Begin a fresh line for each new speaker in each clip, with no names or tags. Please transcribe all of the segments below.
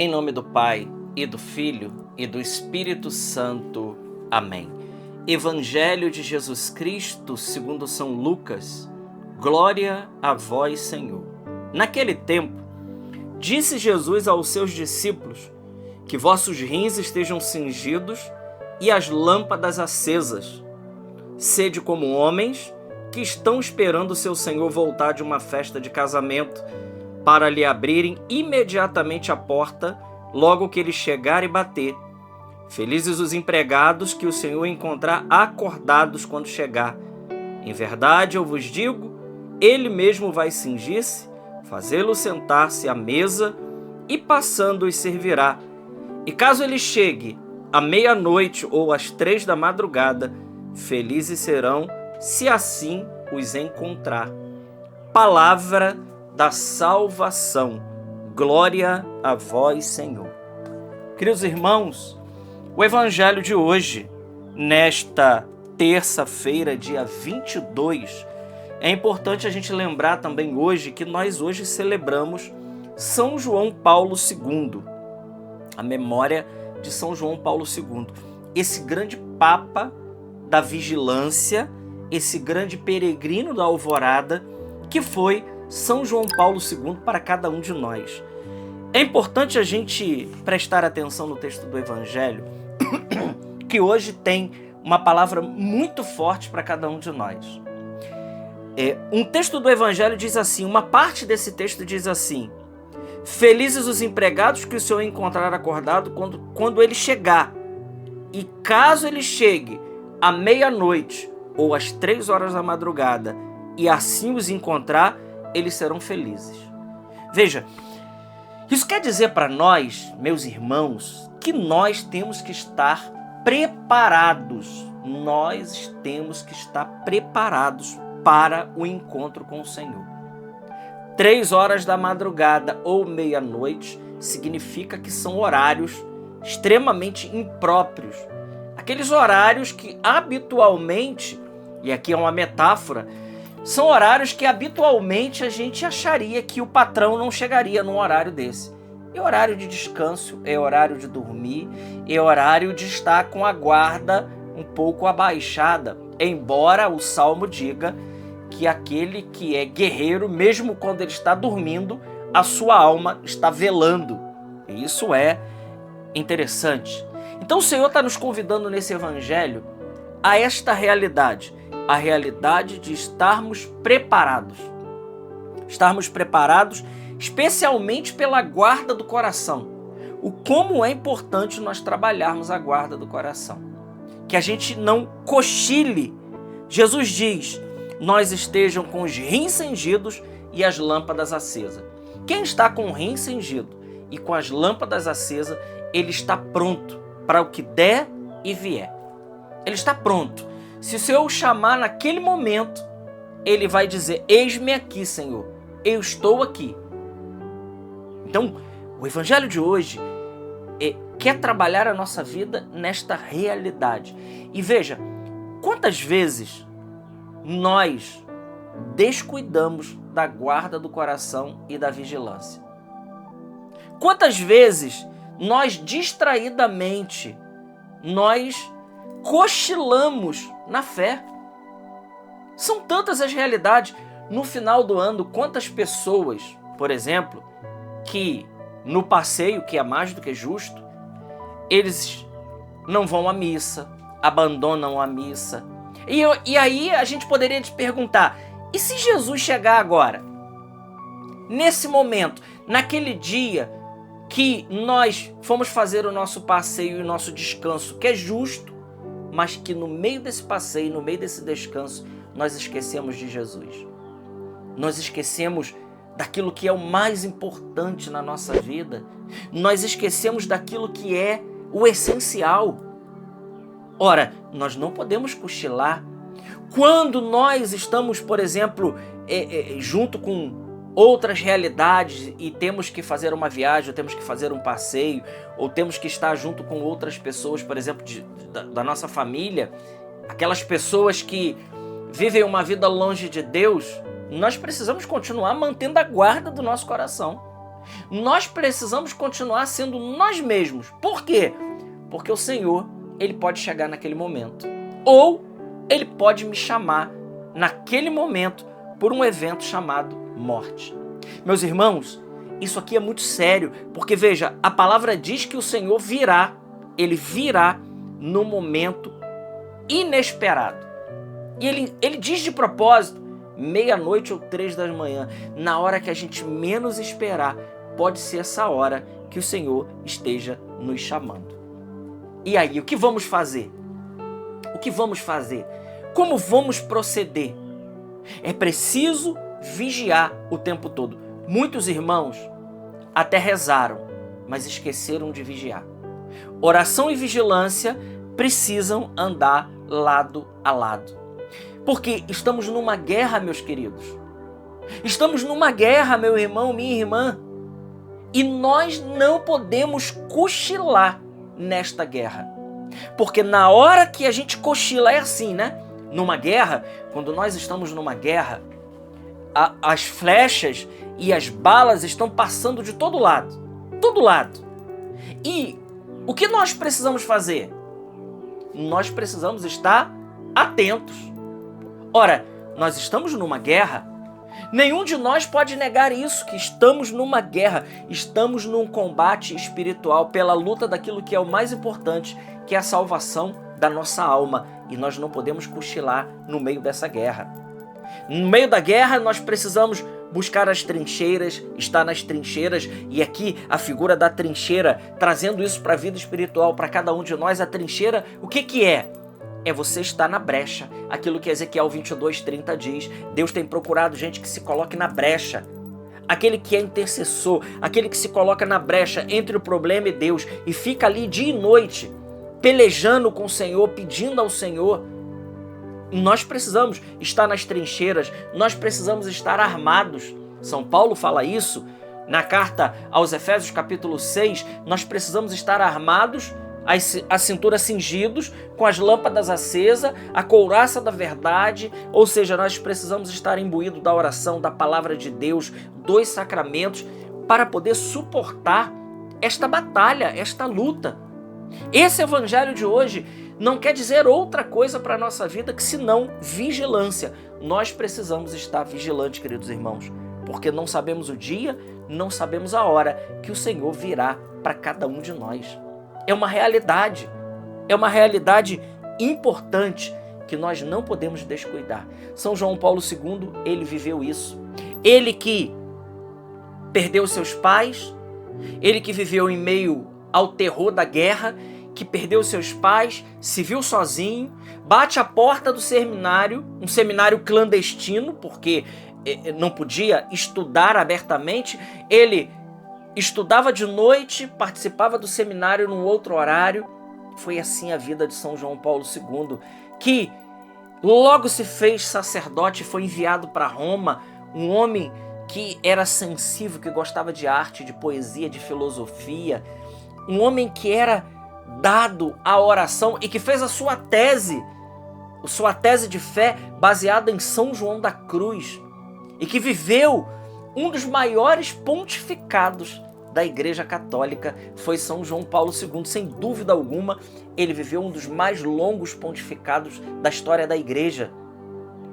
Em nome do Pai, e do Filho, e do Espírito Santo. Amém. Evangelho de Jesus Cristo, segundo São Lucas. Glória a vós, Senhor. Naquele tempo, disse Jesus aos seus discípulos: que vossos rins estejam cingidos e as lâmpadas acesas. Sede como homens que estão esperando seu Senhor voltar de uma festa de casamento, para lhe abrirem imediatamente a porta, logo que ele chegar e bater. Felizes os empregados que o Senhor encontrar acordados quando chegar. Em verdade, eu vos digo, ele mesmo vai cingir-se, fazê-lo sentar-se à mesa e passando os servirá. E caso ele chegue à meia-noite ou às 3 da madrugada, felizes serão se assim os encontrar. Palavra da salvação. Glória a vós, Senhor. Queridos irmãos, o evangelho de hoje, nesta terça-feira, dia 22, é importante a gente lembrar também hoje que nós hoje celebramos São João Paulo II, a memória de São João Paulo II, esse grande papa da vigilância, esse grande peregrino da alvorada, que foi São João Paulo II para cada um de nós. É importante a gente prestar atenção no texto do Evangelho, que hoje tem uma palavra muito forte para cada um de nós. Um texto do Evangelho diz assim, uma parte desse texto diz assim: felizes os empregados que o Senhor encontrar acordado quando ele chegar. E caso ele chegue à meia-noite ou às 3 horas da madrugada e assim os encontrar, eles serão felizes. Veja, isso quer dizer para nós, meus irmãos, que nós temos que estar preparados. Nós temos que estar preparados para o encontro com o Senhor. 3 horas da madrugada ou meia-noite significa que são horários extremamente impróprios. Aqueles horários que habitualmente, e aqui é uma metáfora, são horários que habitualmente a gente acharia que o patrão não chegaria num horário desse. É horário de descanso, é horário de dormir, é horário de estar com a guarda um pouco abaixada, embora o Salmo diga que aquele que é guerreiro, mesmo quando ele está dormindo, a sua alma está velando. E isso é interessante. Então o Senhor está nos convidando nesse evangelho a esta realidade, a realidade de estarmos preparados. Estarmos preparados especialmente pela guarda do coração. O como é importante nós trabalharmos a guarda do coração. Que a gente não cochile. Jesus diz, nós estejam com os rins cingidos e as lâmpadas acesas. Quem está com o rim cingido e com as lâmpadas acesas, ele está pronto para o que der e vier. Ele está pronto. Se o Senhor o chamar naquele momento, ele vai dizer, eis-me aqui, Senhor, eu estou aqui. Então, o evangelho de hoje quer trabalhar a nossa vida nesta realidade. E veja, quantas vezes nós descuidamos da guarda do coração e da vigilância? Quantas vezes nós distraidamente, nós cochilamos na fé? São tantas as realidades. No final do ano, quantas pessoas, por exemplo, que no passeio, que é mais do que justo, eles não vão à missa, abandonam a missa. E aí a gente poderia te perguntar, e se Jesus chegar agora? Nesse momento, naquele dia que nós fomos fazer o nosso passeio e o nosso descanso, que é justo, mas que no meio desse passeio, no meio desse descanso, nós esquecemos de Jesus. Nós esquecemos daquilo que é o mais importante na nossa vida. Nós esquecemos daquilo que é o essencial. Ora, nós não podemos cochilar. Quando nós estamos, por exemplo, junto com outras realidades e temos que fazer uma viagem, ou temos que fazer um passeio, ou temos que estar junto com outras pessoas, por exemplo, da nossa família, aquelas pessoas que vivem uma vida longe de Deus, nós precisamos continuar mantendo a guarda do nosso coração. Nós precisamos continuar sendo nós mesmos. Por quê? Porque o Senhor, Ele pode chegar naquele momento. Ou Ele pode me chamar naquele momento por um evento chamado morte. Meus irmãos, isso aqui é muito sério, porque veja, a palavra diz que o Senhor virá, Ele virá no momento inesperado. E ele diz de propósito, 00:00 ou 3 da manhã, na hora que a gente menos esperar, pode ser essa hora que o Senhor esteja nos chamando. E aí, o que vamos fazer? O que vamos fazer? Como vamos proceder? É preciso vigiar o tempo todo. Muitos irmãos até rezaram, mas esqueceram de vigiar. Oração e vigilância precisam andar lado a lado. Porque estamos numa guerra, meus queridos. Estamos numa guerra, meu irmão, minha irmã. E nós não podemos cochilar nesta guerra. Porque na hora que a gente cochila, é assim, né? Numa guerra, quando nós estamos numa guerra, as flechas e as balas estão passando de todo lado. Todo lado. E o que nós precisamos fazer? Nós precisamos estar atentos. Ora, nós estamos numa guerra. Nenhum de nós pode negar isso, que estamos numa guerra. Estamos num combate espiritual pela luta daquilo que é o mais importante, que é a salvação da nossa alma. E nós não podemos cochilar no meio dessa guerra. No meio da guerra, nós precisamos buscar as trincheiras, estar nas trincheiras, e aqui a figura da trincheira, trazendo isso para a vida espiritual, para cada um de nós. A trincheira, o que é? É você estar na brecha. Aquilo que Ezequiel 22:30 diz. Deus tem procurado gente que se coloque na brecha. Aquele que é intercessor, aquele que se coloca na brecha entre o problema e Deus e fica ali dia e noite, pelejando com o Senhor, pedindo ao Senhor. Nós precisamos estar nas trincheiras, nós precisamos estar armados. São Paulo fala isso na carta aos Efésios capítulo 6, nós precisamos estar armados, a cintura cingidos, com as lâmpadas acesas, a couraça da verdade, ou seja, nós precisamos estar imbuídos da oração, da palavra de Deus, dos sacramentos, para poder suportar esta batalha, esta luta. Esse evangelho de hoje não quer dizer outra coisa para a nossa vida que senão vigilância. Nós precisamos estar vigilantes, queridos irmãos, porque não sabemos o dia, não sabemos a hora que o Senhor virá para cada um de nós. É uma realidade importante que nós não podemos descuidar. São João Paulo II, ele viveu isso. Ele que perdeu seus pais, ele que viveu em meio ao terror da guerra, que perdeu seus pais, se viu sozinho, bate a porta do seminário, um seminário clandestino, porque não podia estudar abertamente. Ele estudava de noite, participava do seminário num outro horário. Foi assim a vida de São João Paulo II, que logo se fez sacerdote, foi enviado para Roma, um homem que era sensível, que gostava de arte, de poesia, de filosofia, um homem que era dado à oração e que fez a sua tese de fé baseada em São João da Cruz, e que viveu um dos maiores pontificados da Igreja Católica. Foi São João Paulo II, sem dúvida alguma. Ele viveu um dos mais longos pontificados da história da Igreja.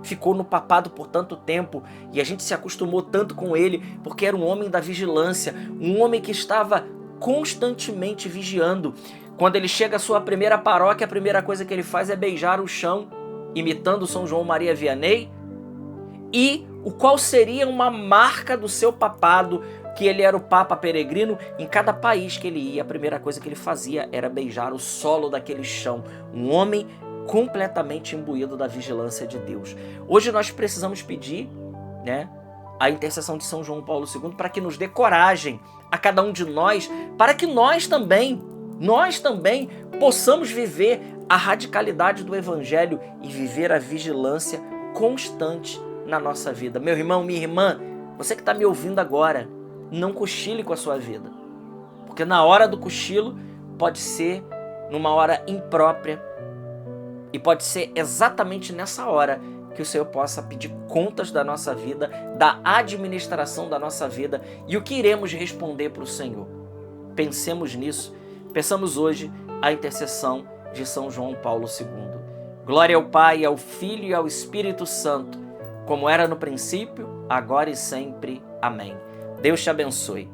Ficou no papado por tanto tempo e a gente se acostumou tanto com ele porque era um homem da vigilância, um homem que estava constantemente vigiando. Quando ele chega à sua primeira paróquia, a primeira coisa que ele faz é beijar o chão, imitando São João Maria Vianney, e o qual seria uma marca do seu papado, que ele era o Papa peregrino. Em cada país que ele ia, a primeira coisa que ele fazia era beijar o solo daquele chão. Um homem completamente imbuído da vigilância de Deus. Hoje nós precisamos pedir, a intercessão de São João Paulo II para que nos dê coragem a cada um de nós, para que nós também possamos viver a radicalidade do Evangelho e viver a vigilância constante na nossa vida. Meu irmão, minha irmã, você que está me ouvindo agora, não cochile com a sua vida, porque na hora do cochilo pode ser numa hora imprópria, e pode ser exatamente nessa hora que o Senhor possa pedir contas da nossa vida, da administração da nossa vida e o que iremos responder para o Senhor. Pensemos nisso, peçamos hoje a intercessão de São João Paulo II. Glória ao Pai, ao Filho e ao Espírito Santo, como era no princípio, agora e sempre. Amém. Deus te abençoe.